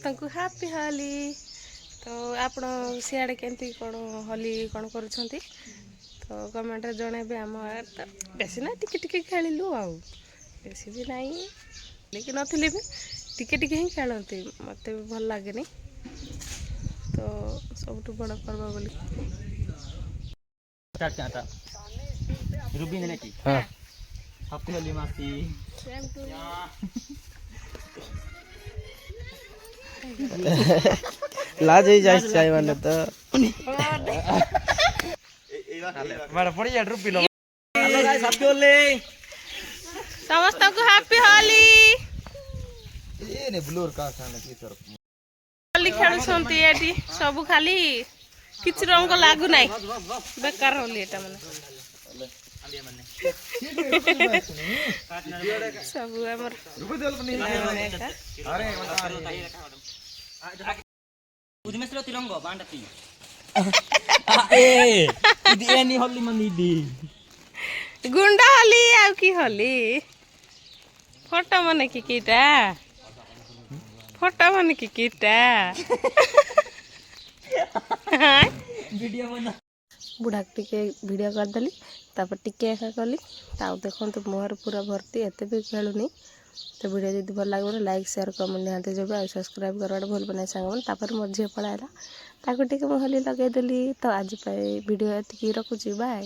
ସମସ୍ତଙ୍କୁ ହାପି ହୋଲି। ତ ଆପଣ ସିଆଡ଼େ କେମିତି କ'ଣ ହୋଲି କ'ଣ କରୁଛନ୍ତି ତ କମେଣ୍ଟରେ ଜଣେଇବେ। ଆମ ତ ବେଶୀ ନା ଟିକେ ଟିକେ ଖେଳିଲୁ ଆଉ ବେଶୀ ବି ନାହିଁ କି ନଥିଲେ ବି ଟିକେ ଟିକେ ହିଁ ଖେଳନ୍ତି। ମୋତେ ବି ଭଲ ଲାଗେନି ତ ସବୁଠୁ ବଡ଼ ପର୍ବ ବୋଲି Happy Holi Masi. लाज ही जाए चाय वाले तो बड़ा बढ़िया रुपी लो। Hello guys happy Holi. ସମସ୍ତଙ୍କୁ ହାପି ହୋଲି। ये ने ब्लूर का खाना की सर। ହୋଲି ଖେଳୁଛନ୍ତି ଏଠି ସବୁ ଖାଲି କିଛି ରଙ୍ଗ ଲାଗୁ ନାହିଁ ବେକାର ହୋଲି ଏଟା ମାନେ ସବୁ ଆମର Ujung mesra tirongo banda ti. Idi eni holy manidi. ଗୁଣ୍ଡ ହୋଲି ଆଉ କି ହୋଲି ଫଟୋ ମାନେ କି କିଟା ଫଟୋ ମାନେ କି କିଟା Video bana. ବୁଢ଼ାକୁ ଟିକେ ଭିଡ଼ିଓ କରିଦେଲି ତାପରେ ଟିକେ ଏକା କଲି ଆଉ ଦେଖନ୍ତୁ ମୁହଁରେ ପୁରା ଭର୍ତ୍ତି ଏତେ ବି ଖେଳୁନି। ତ ଭିଡ଼ିଓ ଯଦି ଭଲ ଲାଗିବ ଲାଇକ୍ ସେୟାର କମେଣ୍ଟ ନିହାତି ଦେବେ ଆଉ ସବସ୍କ୍ରାଇବ୍ କରିବାଟା ଭୁଲ ବନାଇ ସାଙ୍ଗମାନେ। ତାପରେ ମୋ ଝିଅ ପଳାଇଲା ତାକୁ ଟିକେ ମୁଁ ହୋଲି ଲଗେଇଦେଲି। ତ ଆଜି ପାଇଁ ଭିଡ଼ିଓ ଏତିକି ରଖୁଛି ବାଏ।